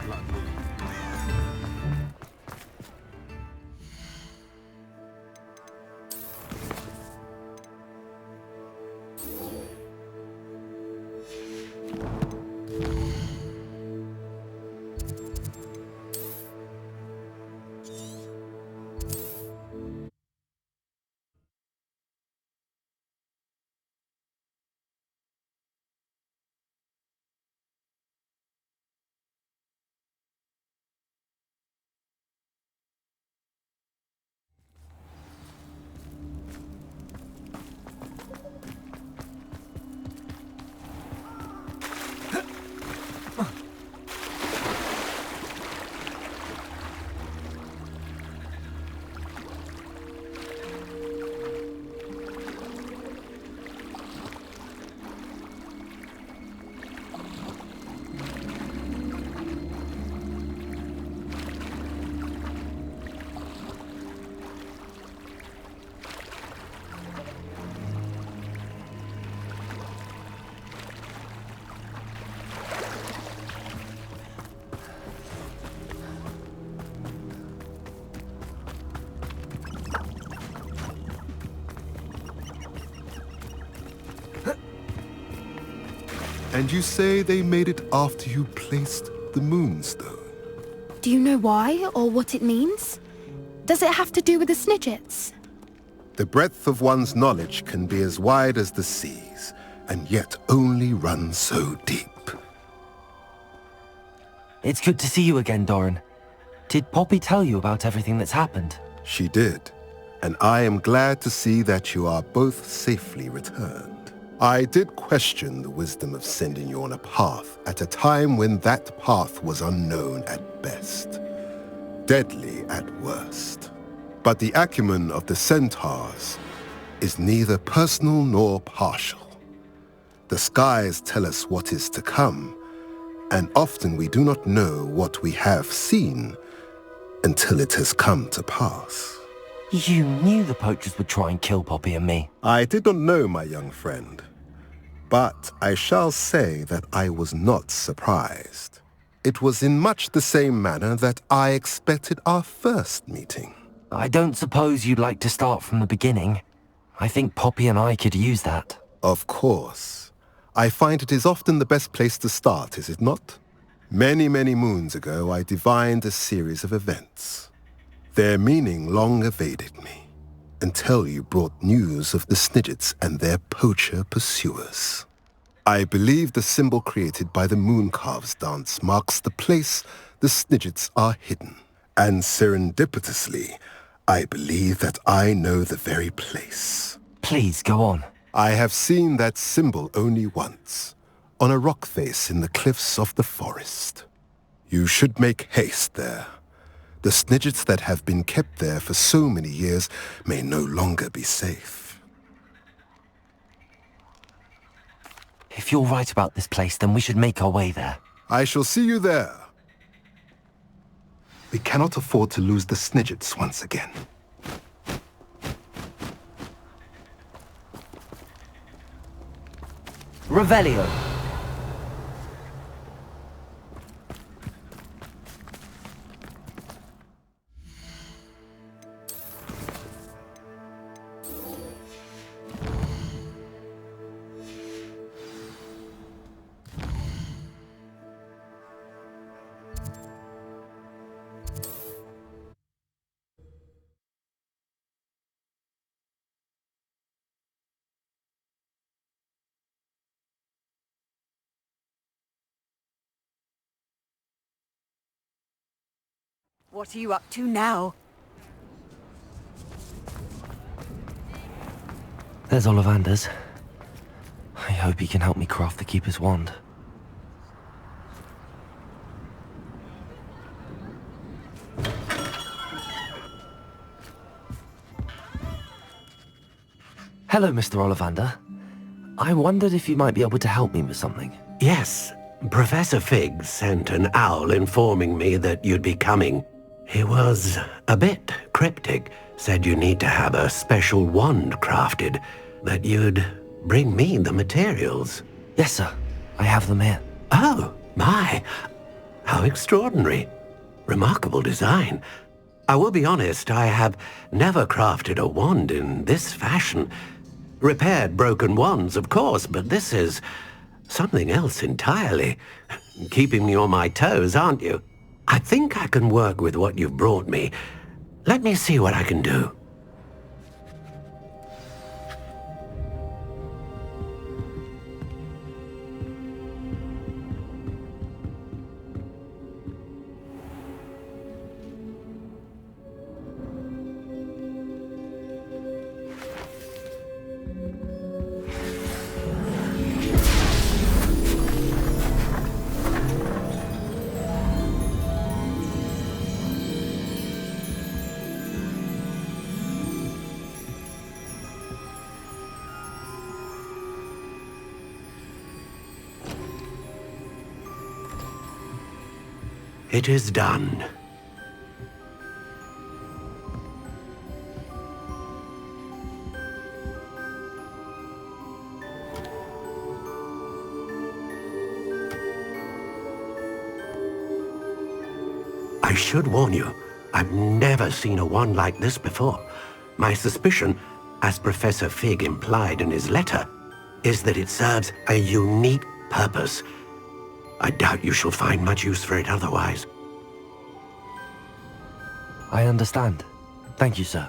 pula dulu nih. And you say they made it after you placed the moonstone? Do you know why, or what it means? Does it have to do with the Snidgets? The breadth of one's knowledge can be as wide as the seas, and yet only run so deep. It's good to see you again, Doran. Did Poppy tell you about everything that's happened? She did, and I am glad to see that you are both safely returned. I did question the wisdom of sending you on a path at a time when that path was unknown at best, deadly at worst. But the acumen of the centaurs is neither personal nor partial. The skies tell us what is to come, and often we do not know what we have seen until it has come to pass. You knew the poachers would try and kill Poppy and me. I did not know, my young friend, but I shall say that I was not surprised. It was in much the same manner that I expected our first meeting. I don't suppose you'd like to start from the beginning. I think Poppy and I could use that. Of course. I find it is often the best place to start, is it not? Many, many moons ago, I divined a series of events. Their meaning long evaded me, until you brought news of the Snidgets and their poacher pursuers. I believe the symbol created by the Mooncalves dance marks the place the Snidgets are hidden. And serendipitously, I believe that I know the very place. Please, go on. I have seen that symbol only once, on a rock face in the cliffs of the forest. You should make haste there. The Snidgets that have been kept there for so many years may no longer be safe. If you're right about this place, then we should make our way there. I shall see you there. We cannot afford to lose the Snidgets once again. Revelio. What are you up to now? There's Ollivander's. I hope he can help me craft the Keeper's Wand. Hello, Mr. Ollivander. I wondered if you might be able to help me with something. Yes, Professor Fig sent an owl informing me that you'd be coming. He was a bit cryptic, said you need to have a special wand crafted, that you'd bring me the materials. Yes, sir. I have them here. Oh, my. How extraordinary. Remarkable design. I will be honest, I have never crafted a wand in this fashion. Repaired broken wands, of course, but this is something else entirely. Keeping me on my toes, aren't you? I think I can work with what you've brought me. Let me see what I can do. It is done. I should warn you, I've never seen a wand like this before. My suspicion, as Professor Fig implied in his letter, is that it serves a unique purpose. I doubt you shall find much use for it otherwise. I understand. Thank you, sir.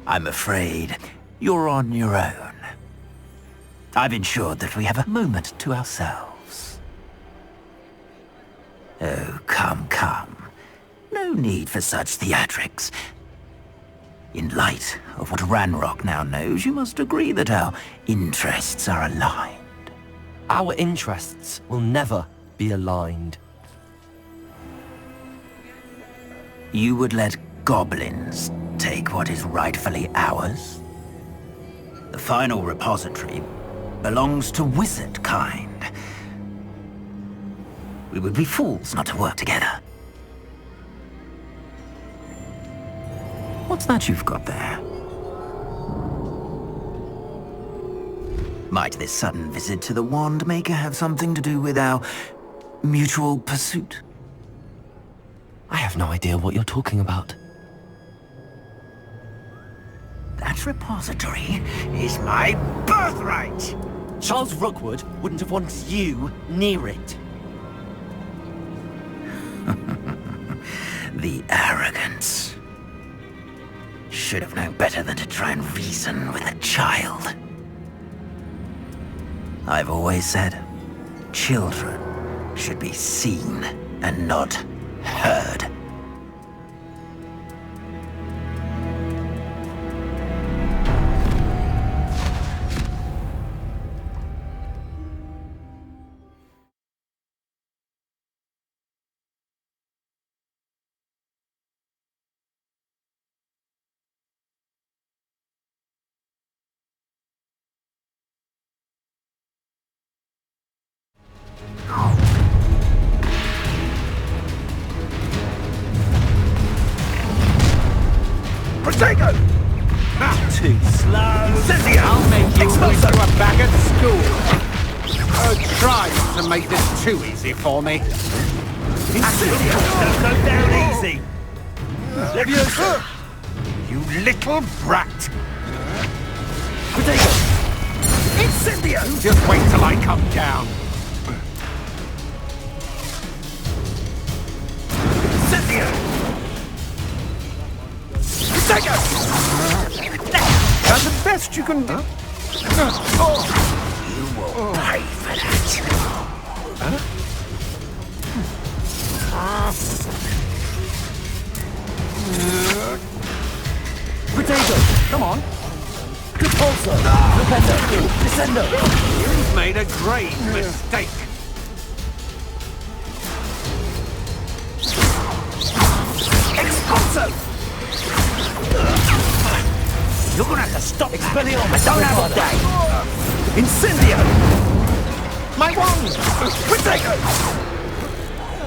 I'm afraid you're on your own. I've ensured that we have a moment to ourselves. Oh, come, come. No need for such theatrics. In light of what Ranrock now knows, you must agree that our interests are aligned. Our interests will never be aligned. You would let goblins take what is rightfully ours? The final repository belongs to wizard kind. We would be fools not to work together. What's that you've got there? Might this sudden visit to the Wand Maker have something to do with our mutual pursuit? I have no idea what you're talking about. That repository is my birthright! Charles Rookwood wouldn't have wanted you near it. The arrogance. Should have known better than to try and reason with a child. I've always said, children should be seen and not heard. Protego! Too slow. Incendio! I'll make you Expose you are back at school. Try not to make this too easy for me. Incendio! Don't go down easy. Leviosa! You little brat! Protego! Incendio! Just wait till I come down. Incendio! That's the best you can do. You will pay for that. Potato, come on. Repulsor! Repender! Descendo! You've made a grave mistake. Expulso! You're gonna have to stop Expelliarmus! I don't have a day! Incendio! My wand! Potato!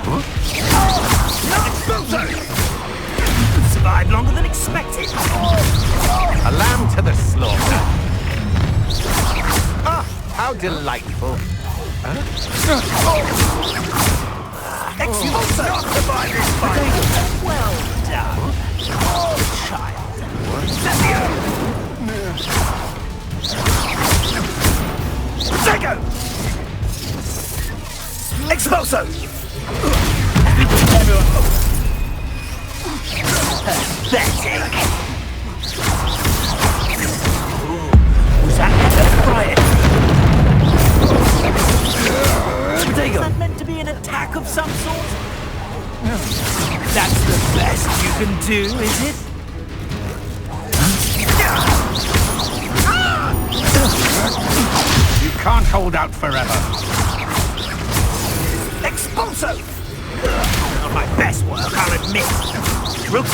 No! Expulso! You survived longer than expected! delightful. Excellent! Not survive this fight! Well done, child. Sego! Expulso! Pathetic! Was that Is that meant to be an attack of some sort? That's the best you can do, is it? You can't hold out forever. Expulso! Not my best work, I'll admit. Rook.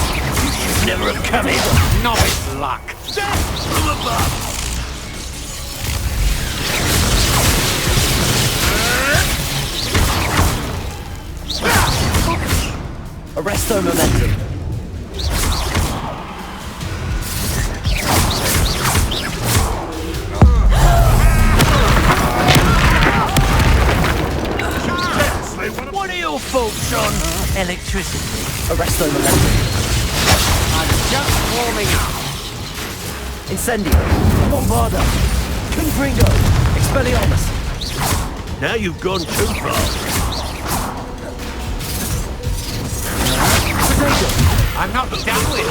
You should never have come in. Novice luck. Death from above. Arresto momentum. What are your faults on electricity? Arresto momentum. I'm just warming up. Incendio. Bombarda. Confringo. Expelliarmus. Now you've gone too far. I'm not done with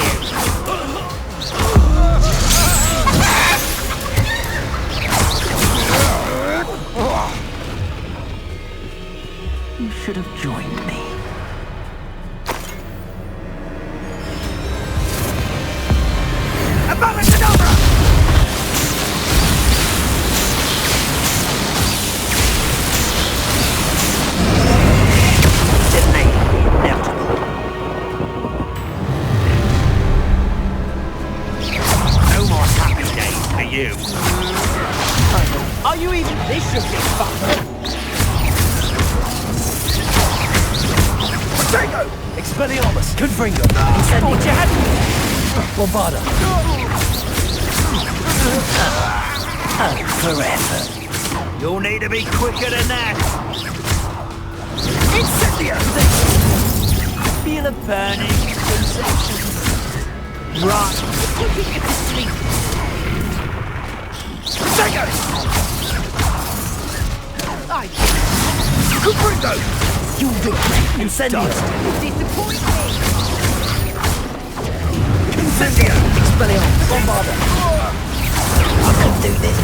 you. You should have joined me. Abracadabra! Detonate. Inevitable. No more happy days for you. Are you even this should be fun? Tango! Expelliarmus. Confringo. Incendio. Thought you had me. Bombarda. Forever. You'll need to be quicker than that. Incendio! Feel a burning sensation. Run. Get to sleep. Tango! Confringo! You regret. Incendio. Disappoint me. Incendio! Expelliarmus. Bombarda. I can do this.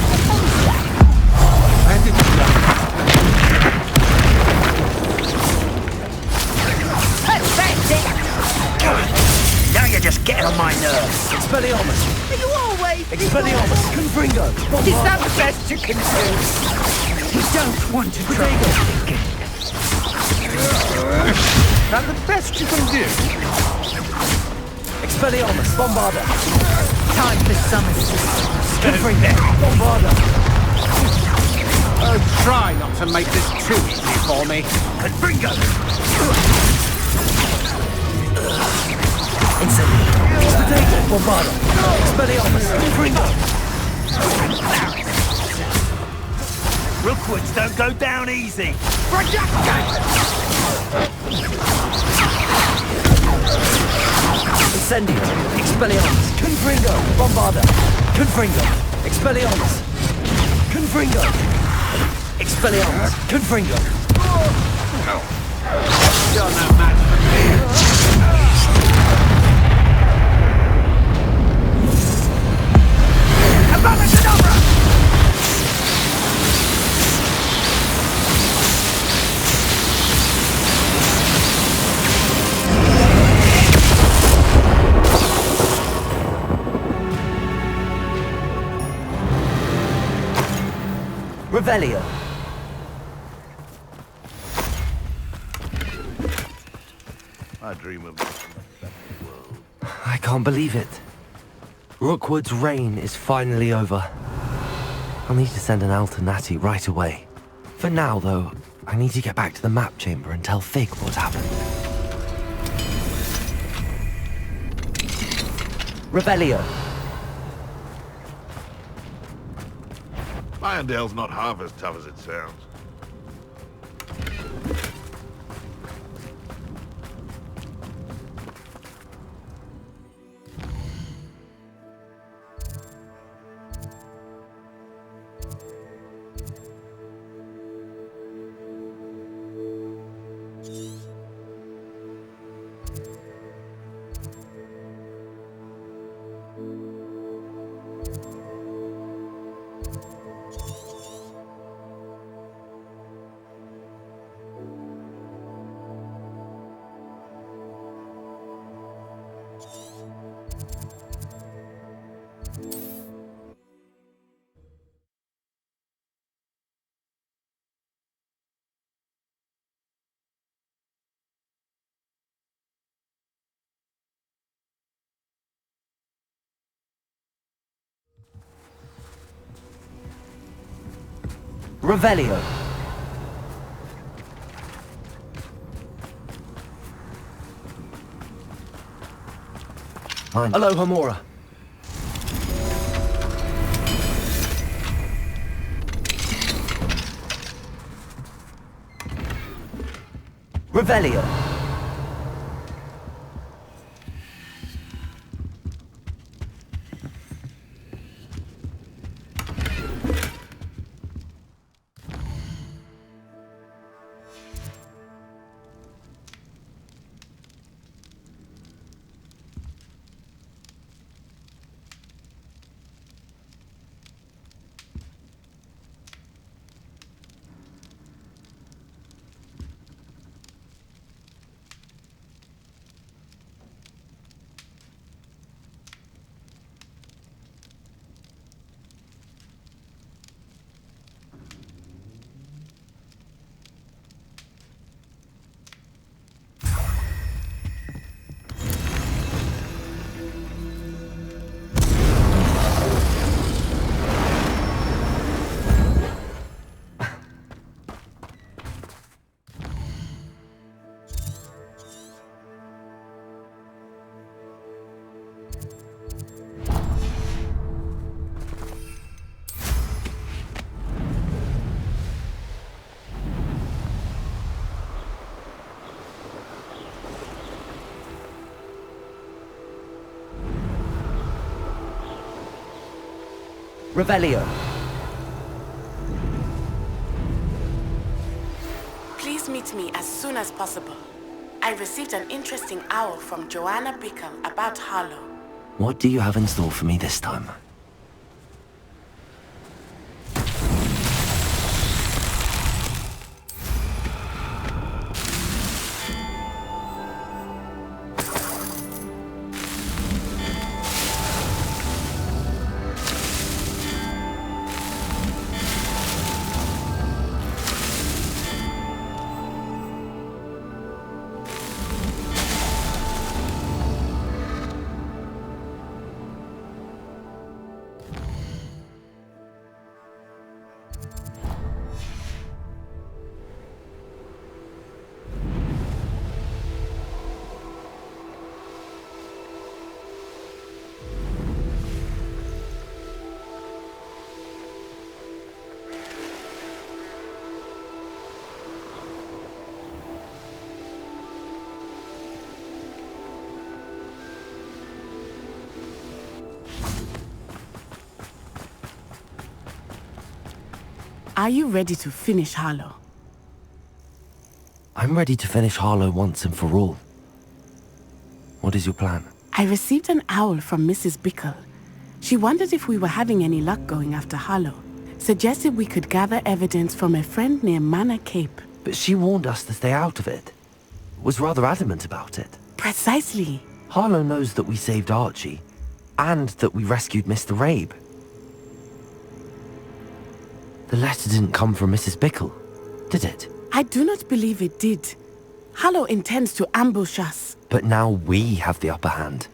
Where did you go? Pathetic. Now you're just getting on my nerves. Expelliarmus. Are you always Expelliarmus. Confringo. Is Bombarda. that the best you can do? You don't want to try thinking. That the best you can do? Expelliarmus. Bombarda. Time for some assistance. Confringo. Bombarda. Oh, try not to make this too easy for me. Confringo! Incendio. Potato. Bombarda. Expelliarmus. Confringo. Rookwoods don't go down easy. Incendio. Expelliarmus. Confringo. Bombarda. Confringo. Expelliarmus. Confringo. Expelliarmus. Confringo. You're no match for me. Abracadabra! Revelio. I dream of the world. I can't believe it. Rookwood's reign is finally over. I'll need to send an Alternati right away. For now, though, I need to get back to the map chamber and tell Fig what's happened. Revelio. Irondale's not half as tough as it sounds. Revelio. Aloha Mora. Revelio. Revelio. Please meet me as soon as possible. I received an interesting owl from Joanna Bickle about Harlow. What do you have in store for me this time? Are you ready to finish Harlow? I'm ready to finish Harlow once and for all. What is your plan? I received an owl from Mrs. Bickle. She wondered if we were having any luck going after Harlow. Suggested we could gather evidence from a friend near Manor Cape. But she warned us to stay out of it. Was rather adamant about it. Precisely. Harlow knows that we saved Archie, and that we rescued Mr. Rabe. The letter didn't come from Mrs. Bickle, did it? I do not believe it did. Harlow intends to ambush us. But now we have the upper hand.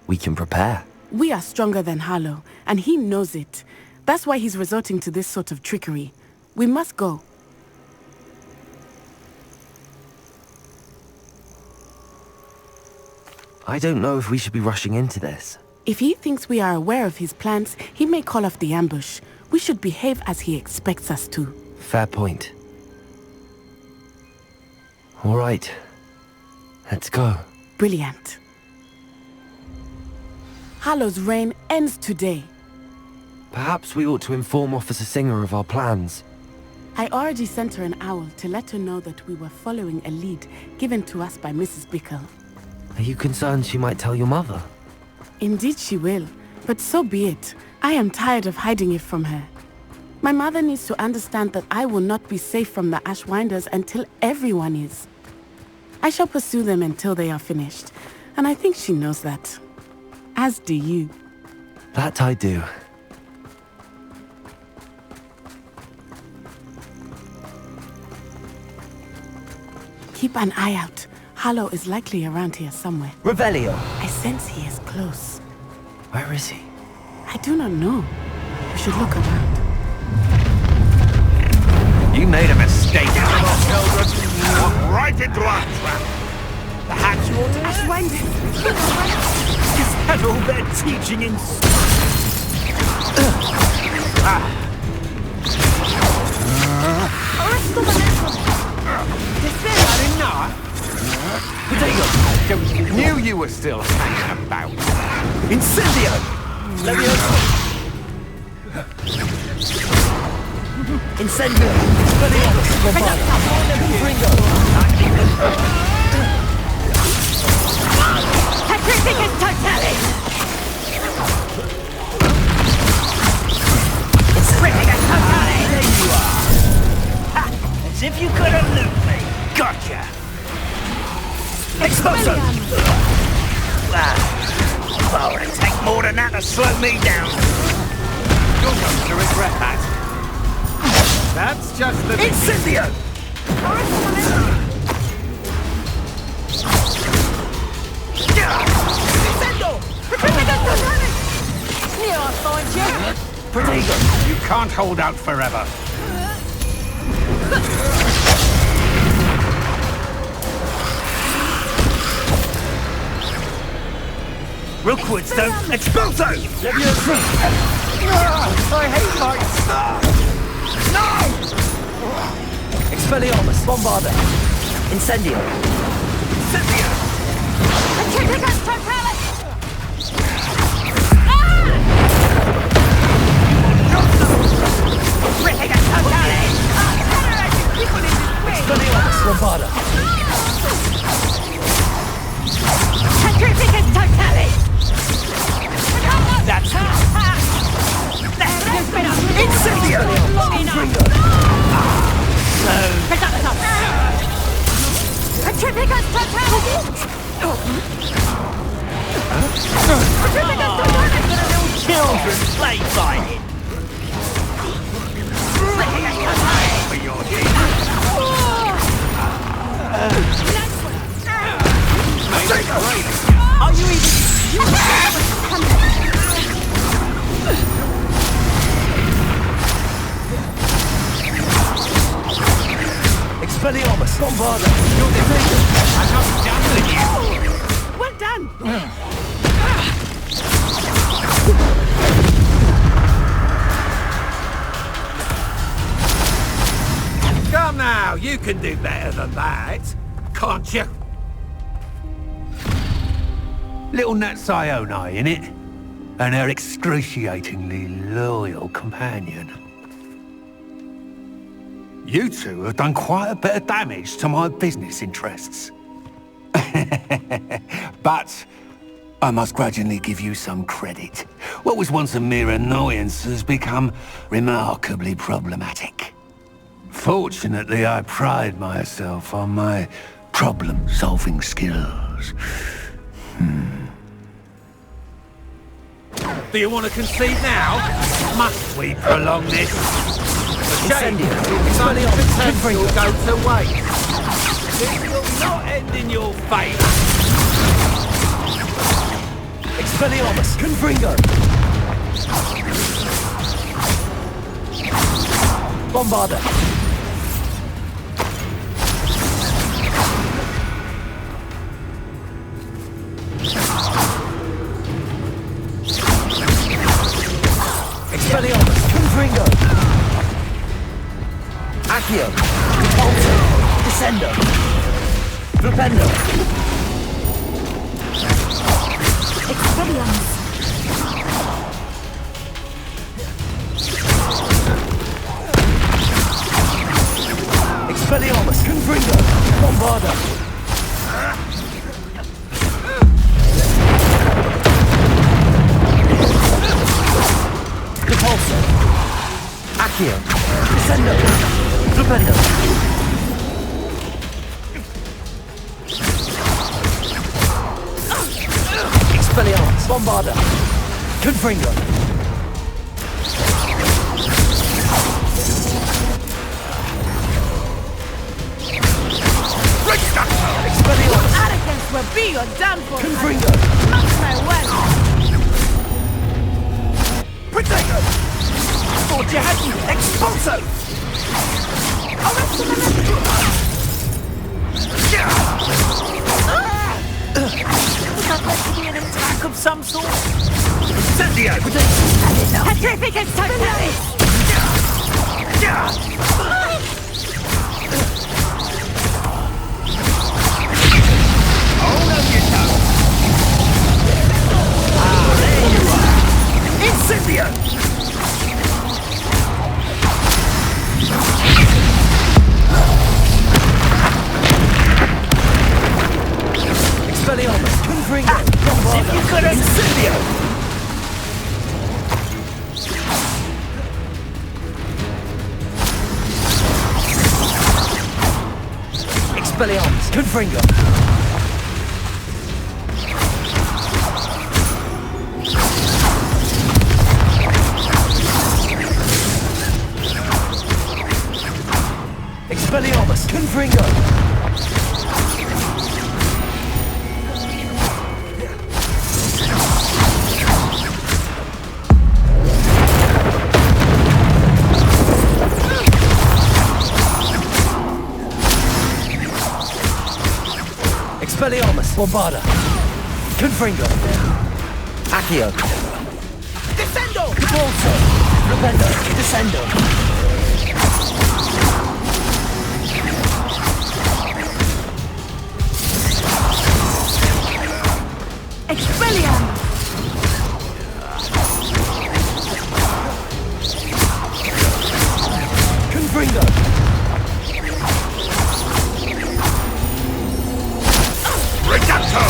We can prepare. We are stronger than Harlow, and he knows it. That's why he's resorting to this sort of trickery. We must go. I don't know if we should be rushing into this. If he thinks we are aware of his plans, he may call off the ambush. We should behave as he expects us to. Fair point. All right. Let's go. Brilliant. Hallow's reign ends today. Perhaps we ought to inform Officer Singer of our plans. I already sent her an owl to let her know that we were following a lead given to us by Mrs. Bickle. Are you concerned she might tell your mother? Indeed she will, but so be it. I am tired of hiding it from her. My mother needs to understand that I will not be safe from the Ashwinders until everyone is. I shall pursue them until they are finished, and I think she knows that. As do you. That I do. Keep an eye out. Harlow is likely around here somewhere. Revelio! I sense he is close. Where is he? I do not know. We should look around. You made a mistake, little children. Walk right into our trap. Perhaps you ought to Ashwinders! Is that all their teaching in... Enough? Knew you were still hanging about. Incendio! Leviosa! Incendio! Petrificus totalis! Petrificus totalis! There you are. Ha! As if you could elude me. Gotcha. Exposo! Oh, it'll take more than that to slow me down. You're going to regret that. That's just the... Incendio! Incendio! Petrificus totalis! Here I find you! Protego! You can't hold out forever. Rookwoodstone! Exposo! Leviosa! I hate lights. No! Expelliarmus! Bombarda! Incendio! Incendio! Petrificus totalis! Petrificus totalis! Generating people in this way! Expelliarmus! Bombarda! Petrificus totalis! That's Incendio! Long enough! Petrificus totalis! Petrificus totalis! children play fighting! Petrificus totalis! For your deed! Are you Expelliarmus! Bombarda! You're defeated. I'm not done with you. Well done! Come now, you can do better than that. Can't you? Little Nat Sione, innit? And her excruciatingly loyal companion. You two have done quite a bit of damage to my business interests. But I must grudgingly give you some credit. What was once a mere annoyance has become remarkably problematic. Fortunately, I pride myself on my problem-solving skills. Do you want to concede now? Must we prolong this? Incendio! Something Expelliarmus! will go to waste. This will not end in your favour. Expelliarmus! Confringo! Bombarda! Accio. Repulsor. Descendo. Flipendo. Expelliarmus. Expelliarmus. Confringo. Bombarda. Repulsor. Accio. Descendo. Flipendo. Expelliarmus. Bombarda. Confringo. Expelliarmus. Arrogance will be your downfall. Confringo. Match my wealth. Protego. Thought you had me. Expulso. Was that meant to be an attack of some sort? Incendio! Petrificus Totalis! Hold on your tongue! There you are. Incendio. Expelliarmus. Confringo. Bombarda. You could've- Incendio. Expelliarmus. Confringo. Expelliarmus. Confringo. Expelliarmus. Bombarda. Confringo. Accio. Descendo. Repulso. Flipendo. Descendo. Expelliarmus! Confringo. Reducto!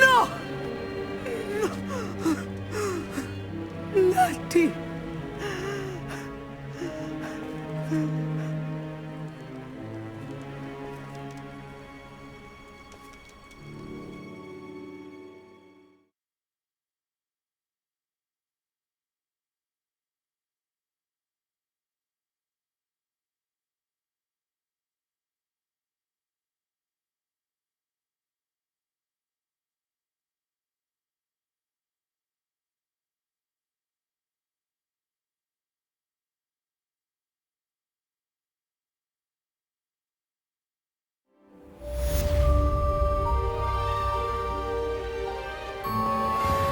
No! Natty!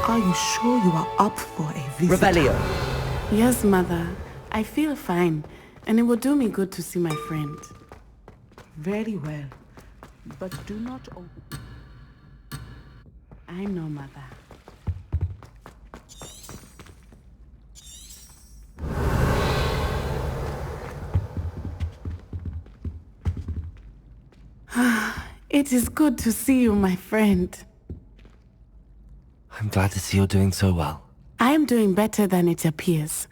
Are you sure you are up for a visit? Revelio. Yes, Mother. I feel fine, and it will do me good to see my friend. Very well. But do not open. I know, Mother. It is good to see you, my friend. I'm glad to see you're doing so well. doing better than it appears.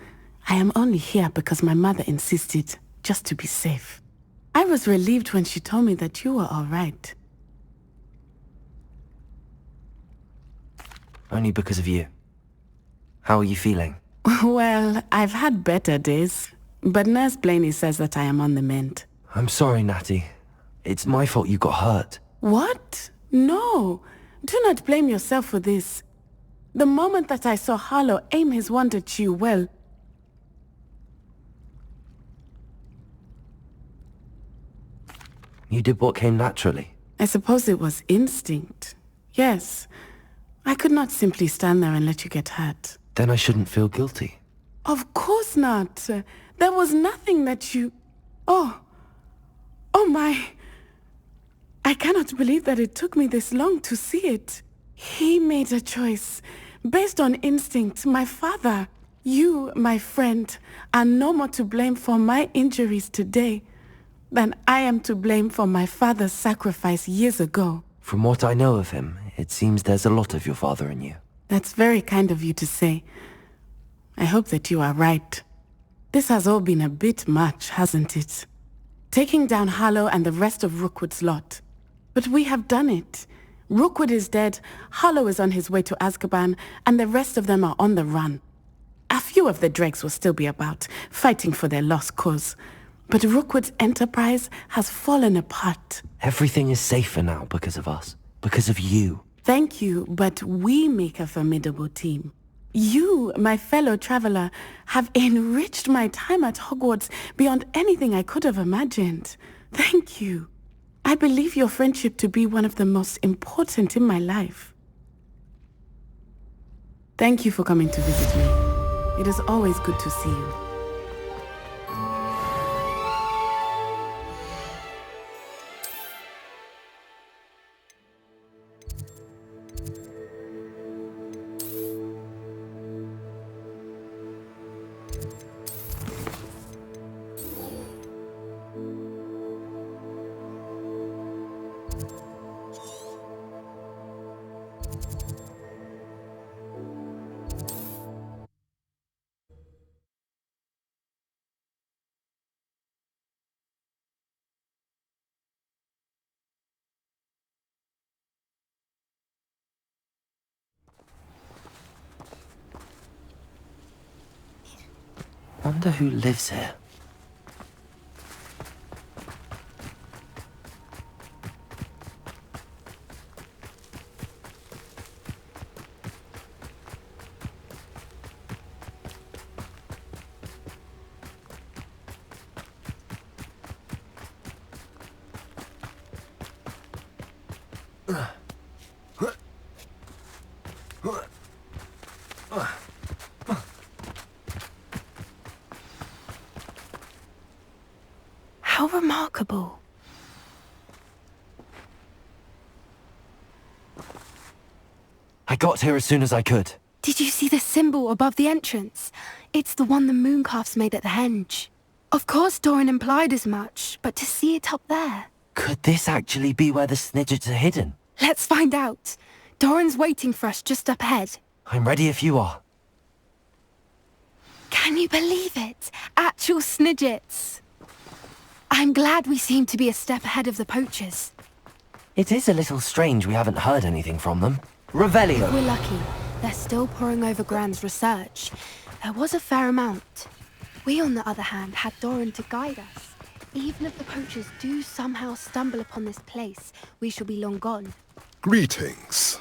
I am only here because my mother insisted, just to be safe. I was relieved when she told me that you were all right. Only because of you. How are you feeling? Well, I've had better days, but Nurse Blaney says that I am on the mend. I'm sorry, Natty. It's my fault you got hurt. What? No. Do not blame yourself for this. The moment that I saw Harlow aim his wand at you, well... You did what came naturally. I suppose it was instinct. Yes. I could not simply stand there and let you get hurt. Then I shouldn't feel guilty. Of course not. There was nothing that you... Oh my... I cannot believe that it took me this long to see it. He made a choice. Based on instinct, my father, you, my friend, are no more to blame for my injuries today than I am to blame for my father's sacrifice years ago. From what I know of him, it seems there's a lot of your father in you. That's very kind of you to say. I hope that you are right. This has all been a bit much, hasn't it? Taking down Harlow and the rest of Rookwood's lot. But we have done it. Rookwood is dead, Harlow is on his way to Azkaban, and the rest of them are on the run. A few of the dregs will still be about, fighting for their lost cause. But Rookwood's enterprise has fallen apart. Everything is safer now because of us. Because of you. Thank you, but we make a formidable team. You, my fellow traveler, have enriched my time at Hogwarts beyond anything I could have imagined. Thank you. I believe your friendship to be one of the most important in my life. Thank you for coming to visit me. It is always good to see you. Wonder who lives here. How remarkable. I got here as soon as I could. Did you see the symbol above the entrance? It's the one the Mooncalfs made at the henge. Of course Doran implied as much, but to see it up there... Could this actually be where the Snidgets are hidden? Let's find out. Doran's waiting for us just up ahead. I'm ready if you are. Can you believe it? Actual Snidgets. I'm glad we seem to be a step ahead of the poachers. It is a little strange we haven't heard anything from them. Revelio! We're lucky. They're still poring over Gran's research. There was a fair amount. We, on the other hand, had Doran to guide us. Even if the poachers do somehow stumble upon this place, we shall be long gone. Greetings.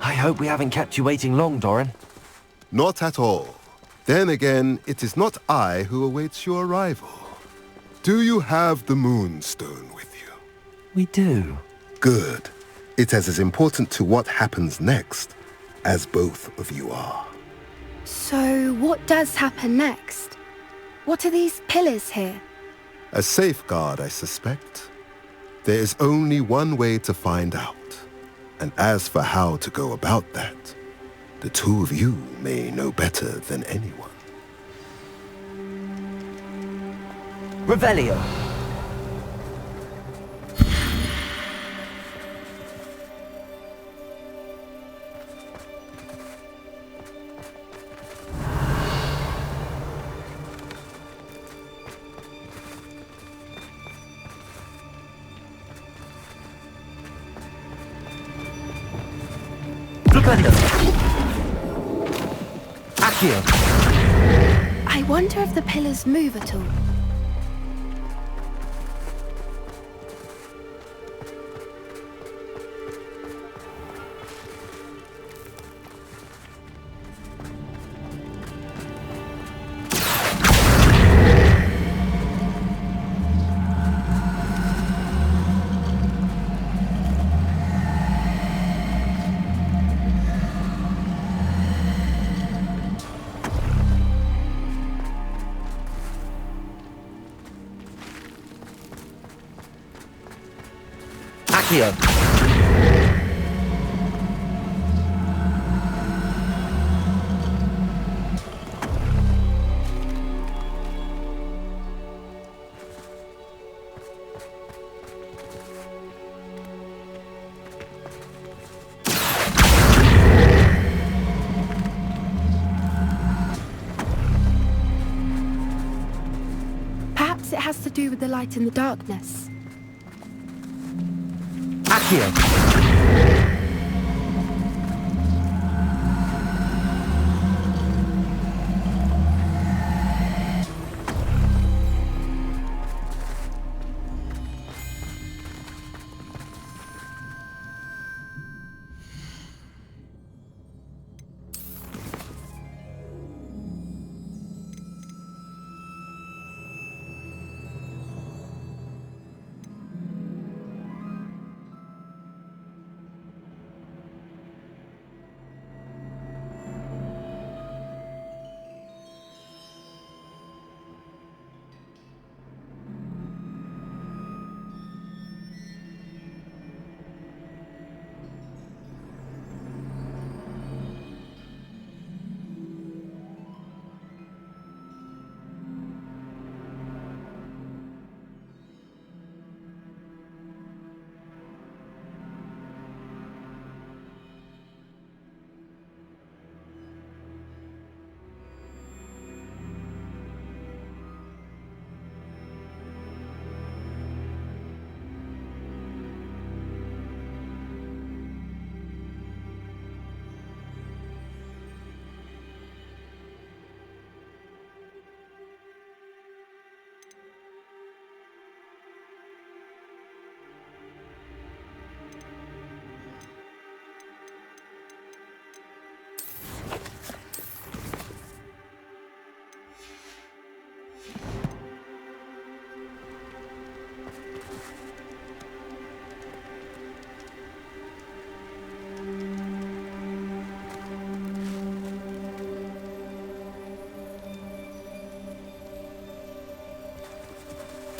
I hope we haven't kept you waiting long, Doran. Not at all. Then again, it is not I who awaits your arrival. Do you have the Moonstone with you? We do. Good. It is as important to what happens next as both of you are. So, what does happen next? What are these pillars here? A safeguard, I suspect. There is only one way to find out. And as for how to go about that, the two of you may know better than anyone. Revelio! Flipendo! Accio! I wonder if the pillars move at all. Accio! Perhaps it has to do with the light in the darkness. Accio!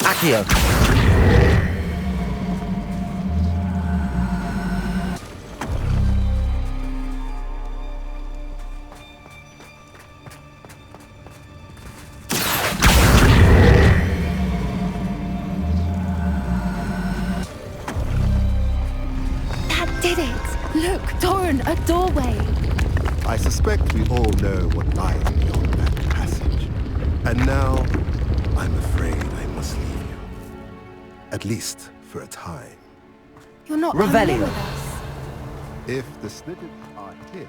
Accio! That did it! Look, Doran, a doorway! I suspect we all know what lies beyond that passage. And now, I'm afraid I must leave you. At least for a time. You're not Revelio. coming with us. If the snippets are here...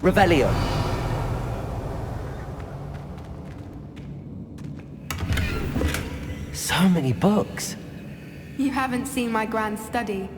Revelio! So many books. You haven't seen my grand study.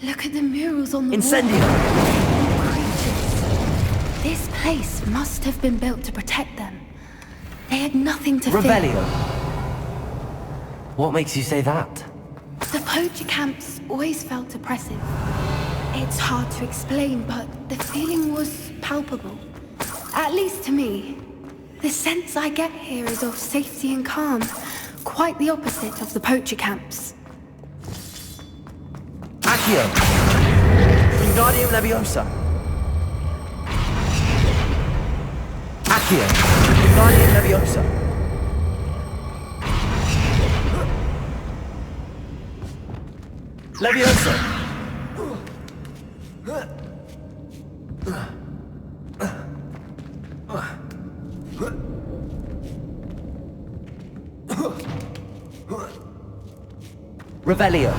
Look at the murals on the Incendio! wall. Creatures. This place must have been built to protect them. They had nothing to fear. Revelio! What makes you say that? The poacher camps always felt oppressive. It's hard to explain, but the feeling was palpable. At least to me. The sense I get here is of safety and calm. Quite the opposite of the poacher camps. Accio! Wingardium Leviosa! Accio! Wingardium Leviosa! Leviosa! Revelio!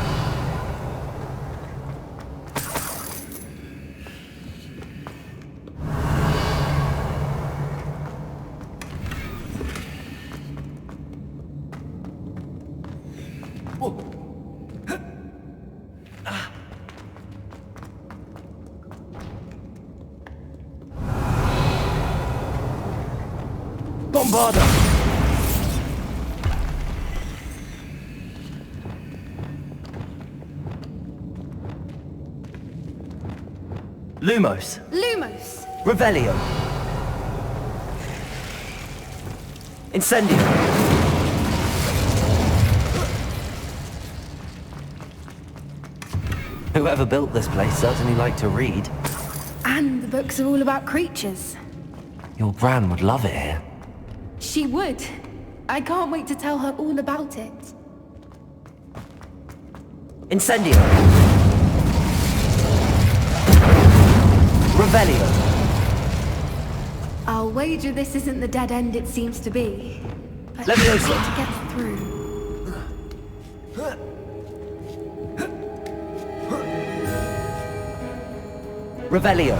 Bombarda! Lumos! Lumos! Revelio! Incendio! Whoever built this place certainly liked to read. And the books are all about creatures. Your Gran would love it here. She would. I can't wait to tell her all about it. Incendio! Revelio! I'll wager this isn't the dead end it seems to be. But Leviosa! we need to get through. Revelio!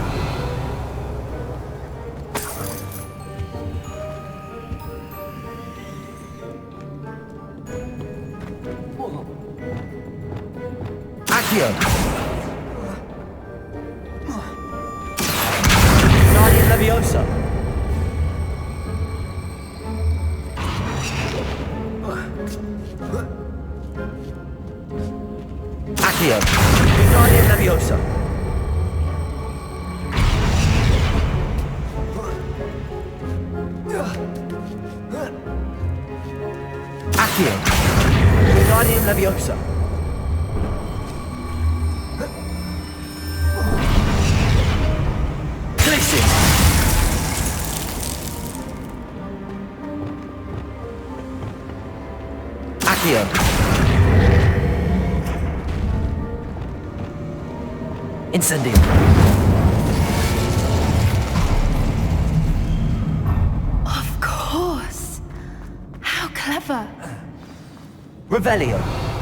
Accio! Guardian Leviosa! Accio! Guardian Leviosa! Accio! Guardian Leviosa! Glitches! Accio! Incendio! Of course. How clever. Revelio!